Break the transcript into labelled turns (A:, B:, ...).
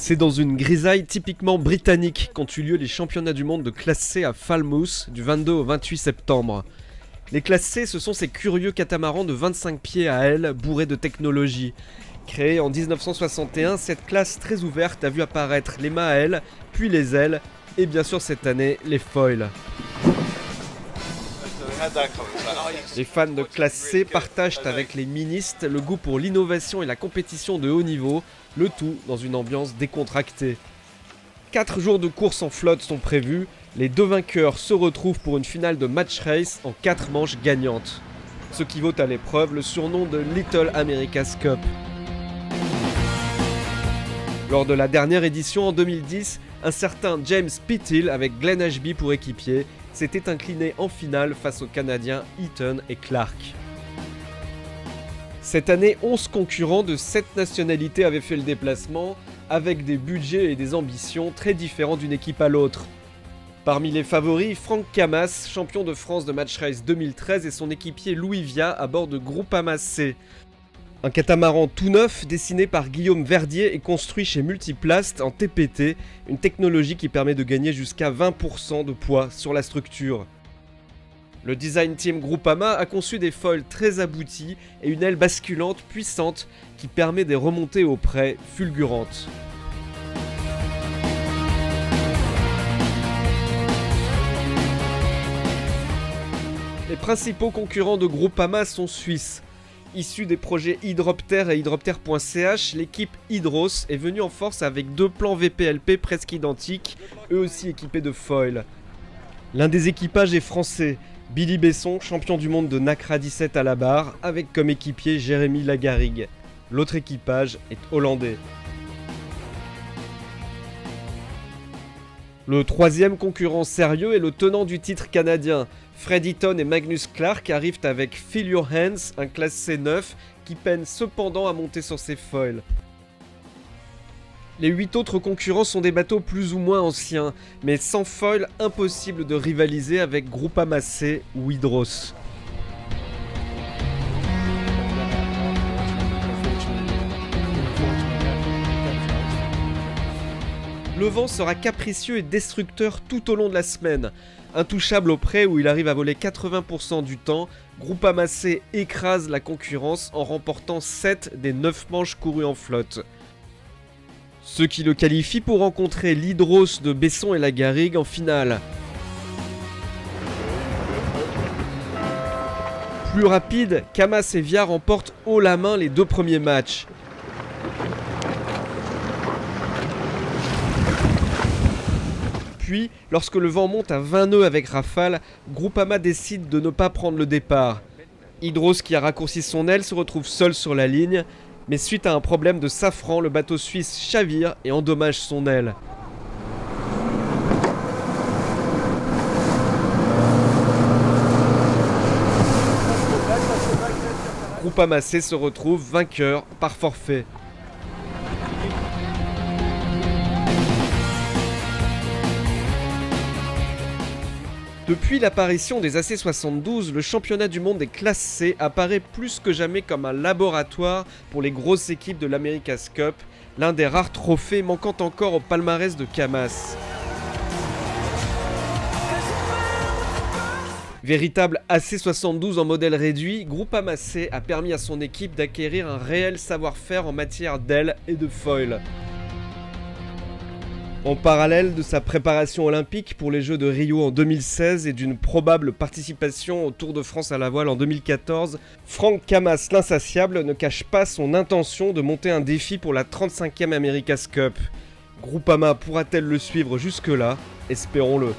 A: C'est dans une grisaille typiquement britannique qu'ont eu lieu les championnats du monde de classe C à Falmouth du 22 au 28 septembre. Les classes C, ce sont ces curieux catamarans de 25 pieds à aile bourrés de technologie. Créée en 1961, cette classe très ouverte a vu apparaître les mâts à ailes, puis les ailes, et bien sûr cette année, les foils. Les fans de classe C partagent avec les ministes le goût pour l'innovation et la compétition de haut niveau, le tout dans une ambiance décontractée. 4 jours de course en flotte sont prévus, les deux vainqueurs se retrouvent pour une finale de match race en 4 manches gagnantes. Ce qui vaut à l'épreuve le surnom de Little America's Cup. Lors de la dernière édition en 2010, un certain James Pithill avec Glenn Ashby pour équipier s'était incliné en finale face aux Canadiens Eaton et Clark. Cette année, 11 concurrents de 7 nationalités avaient fait le déplacement, avec des budgets et des ambitions très différents d'une équipe à l'autre. Parmi les favoris, Franck Camas, champion de France de Match Race 2013, et son équipier Louis Via à bord de Groupama C. Un catamaran tout neuf dessiné par Guillaume Verdier et construit chez Multiplast en TPT, une technologie qui permet de gagner jusqu'à 20% de poids sur la structure. Le design team Groupama a conçu des foils très aboutis et une aile basculante puissante qui permet des remontées au près fulgurantes. Les principaux concurrents de Groupama sont suisses. Issue des projets Hydropter et Hydropter.ch, l'équipe Hydros est venue en force avec 2 plans VPLP presque identiques, eux aussi équipés de foils. L'un des équipages est français, Billy Besson, champion du monde de NACRA 17 à la barre, avec comme équipier Jérémy Lagarigue. L'autre équipage est hollandais. Le troisième concurrent sérieux est le tenant du titre canadien. Fred Eaton et Magnus Clark arrivent avec Feel Your Hands, un classe C9 qui peine cependant à monter sur ses foils. Les 8 autres concurrents sont des bateaux plus ou moins anciens, mais sans foil, impossible de rivaliser avec Groupama C ou Hydros. Le vent sera capricieux et destructeur tout au long de la semaine. Intouchable au près où il arrive à voler 80% du temps, Groupama C écrase la concurrence en remportant 7 des 9 manches courues en flotte. Ce qui le qualifie pour rencontrer l'Hydros de Besson et Lagarigue en finale. Plus rapide, Camas et Via remportent haut la main les 2 premiers matchs. Puis, lorsque le vent monte à 20 nœuds avec rafale, Groupama décide de ne pas prendre le départ. Hydros, qui a raccourci son aile, se retrouve seul sur la ligne, mais suite à un problème de safran, le bateau suisse chavire et endommage son aile. Groupama C se retrouve vainqueur par forfait. Depuis l'apparition des AC72, le championnat du monde des classes C apparaît plus que jamais comme un laboratoire pour les grosses équipes de l'America's Cup, l'un des rares trophées manquant encore au palmarès de Camas. Véritable AC72 en modèle réduit, Groupama C a permis à son équipe d'acquérir un réel savoir-faire en matière d'ailes et de foils. En parallèle de sa préparation olympique pour les Jeux de Rio en 2016 et d'une probable participation au Tour de France à la voile en 2014, Franck Camas l'insatiable ne cache pas son intention de monter un défi pour la 35e America's Cup. Groupama pourra-t-elle le suivre jusque-là? Espérons-le.